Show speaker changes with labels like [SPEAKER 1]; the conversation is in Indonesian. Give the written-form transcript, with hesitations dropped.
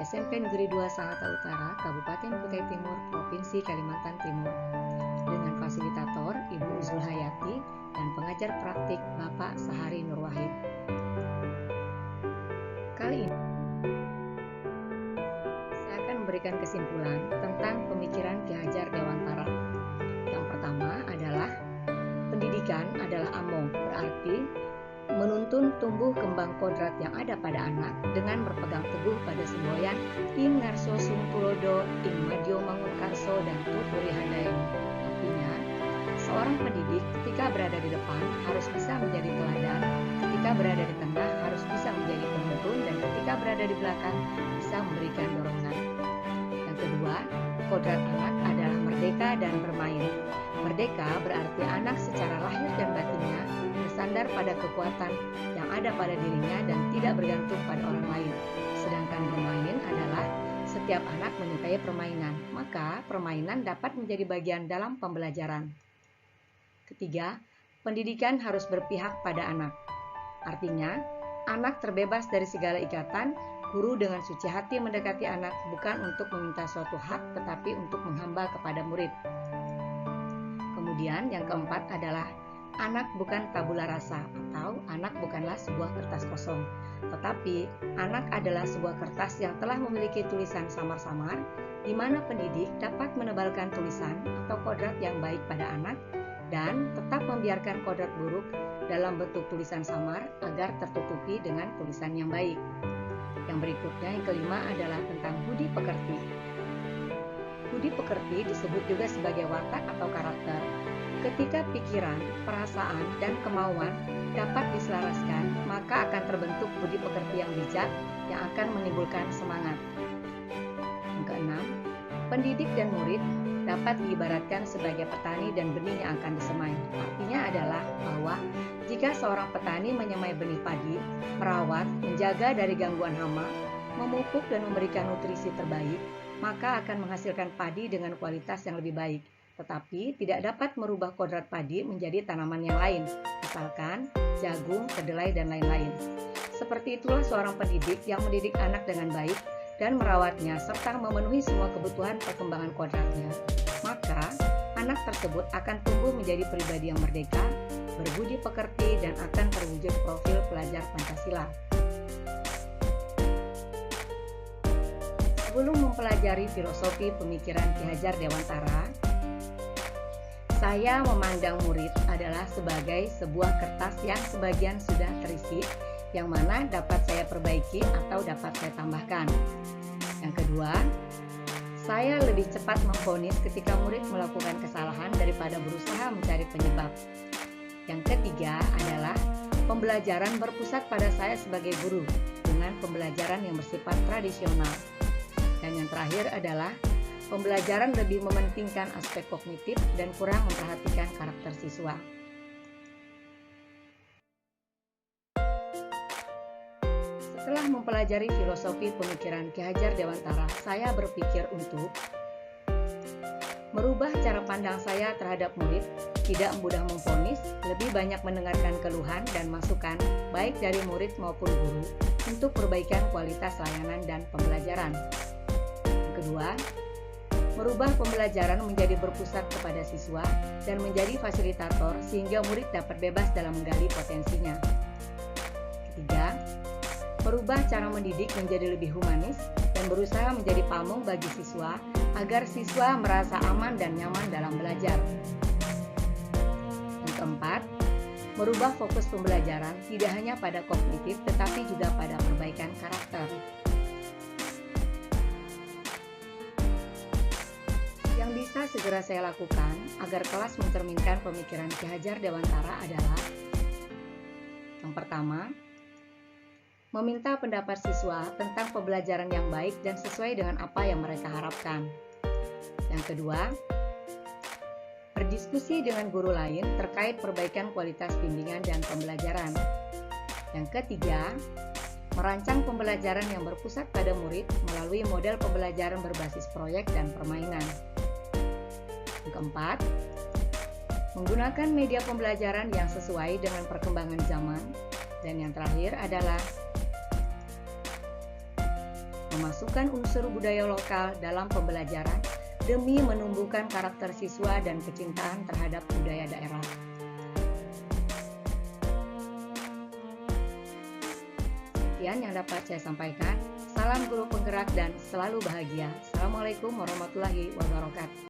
[SPEAKER 1] SMP Negeri 2 Sangatta Utara, Kabupaten Kutai Timur, Provinsi Kalimantan Timur, dengan fasilitator Ibu Zulhayati dan pengajar praktik Bapak Sahari Nur Wahid. Kali ini saya akan memberikan kesimpulan tentang pemikiran Ki Hajar Dewantara. Yang pertama adalah pendidikan adalah among, berarti menuntun tumbuh kembang kodrat yang ada pada anak dengan berpegang teguh pada semboyan ing ngarso sumtulodo ing madyo mangunkarso dan tuturi handayani. Artinya, seorang pendidik ketika berada di depan harus bisa menjadi teladan, ketika berada di tengah harus bisa menjadi penuntun, dan ketika berada di belakang bisa memberikan dorongan. Yang kedua, kodrat anak adalah merdeka dan bermain. Merdeka berarti anak secara lahir dan batinnya bersandar pada kekuatan yang ada pada dirinya dan tidak bergantung pada orang lain. Sedangkan bermain adalah setiap anak menyukai permainan, maka permainan dapat menjadi bagian dalam pembelajaran. Ketiga, pendidikan harus berpihak pada anak. Artinya, anak terbebas dari segala ikatan. Guru dengan suci hati mendekati anak bukan untuk meminta suatu hak, tetapi untuk menghamba kepada murid. Kemudian yang keempat adalah anak bukan tabula rasa, atau anak bukanlah sebuah kertas kosong, tetapi anak adalah sebuah kertas yang telah memiliki tulisan samar-samar, di mana pendidik dapat menebalkan tulisan atau kodrat yang baik pada anak dan tetap membiarkan kodrat buruk dalam bentuk tulisan samar agar tertutupi dengan tulisan yang baik. Yang berikutnya, yang kelima adalah tentang budi pekerti. Budi pekerti disebut juga sebagai watak atau karakter. Ketika pikiran, perasaan, dan kemauan dapat diselaraskan, maka akan terbentuk budi pekerti yang bijak yang akan menimbulkan semangat. Yang keenam, pendidik dan murid dapat diibaratkan sebagai petani dan benih yang akan disemai. Artinya adalah bahwa jika seorang petani menyemai benih padi, merawat, menjaga dari gangguan hama, memupuk dan memberikan nutrisi terbaik, maka akan menghasilkan padi dengan kualitas yang lebih baik. Tetapi tidak dapat merubah kodrat padi menjadi tanaman yang lain, misalkan jagung, kedelai, dan lain-lain. Seperti itulah seorang pendidik yang mendidik anak dengan baik dan merawatnya serta memenuhi semua kebutuhan perkembangan kodratnya, maka anak tersebut akan tumbuh menjadi pribadi yang merdeka, berbudi pekerti, dan akan terwujud profil pelajar Pancasila. Sebelum mempelajari filosofi pemikiran Ki Hajar Dewantara, saya memandang murid adalah sebagai sebuah kertas yang sebagian sudah terisi, yang mana dapat saya perbaiki atau dapat saya tambahkan. Yang kedua, saya lebih cepat memvonis ketika murid melakukan kesalahan daripada berusaha mencari penyebab. Yang ketiga adalah pembelajaran berpusat pada saya sebagai guru dengan pembelajaran yang bersifat tradisional. Dan yang terakhir adalah pembelajaran lebih mementingkan aspek kognitif dan kurang memperhatikan karakter siswa. Setelah mempelajari filosofi pemikiran Ki Hajar Dewantara, saya berpikir untuk merubah cara pandang saya terhadap murid, tidak mudah memvonis, lebih banyak mendengarkan keluhan dan masukan, baik dari murid maupun guru, untuk perbaikan kualitas layanan dan pembelajaran. Yang kedua, merubah pembelajaran menjadi berpusat kepada siswa dan menjadi fasilitator sehingga murid dapat bebas dalam menggali potensinya. Ketiga, merubah cara mendidik menjadi lebih humanis dan berusaha menjadi pamong bagi siswa agar siswa merasa aman dan nyaman dalam belajar. Yang keempat, merubah fokus pembelajaran tidak hanya pada kognitif tetapi juga pada perbaikan karakter. Yang bisa segera saya lakukan agar kelas mencerminkan pemikiran Ki Hajar Dewantara adalah: yang pertama, meminta pendapat siswa tentang pembelajaran yang baik dan sesuai dengan apa yang mereka harapkan. Yang kedua, berdiskusi dengan guru lain terkait perbaikan kualitas bimbingan dan pembelajaran. Yang ketiga, merancang pembelajaran yang berpusat pada murid melalui model pembelajaran berbasis proyek dan permainan. Yang keempat, menggunakan media pembelajaran yang sesuai dengan perkembangan zaman. Dan yang terakhir adalah memasukkan unsur budaya lokal dalam pembelajaran demi menumbuhkan karakter siswa dan kecintaan terhadap budaya daerah. Sekian yang dapat saya sampaikan. Salam guru penggerak dan selalu bahagia. Assalamualaikum warahmatullahi wabarakatuh.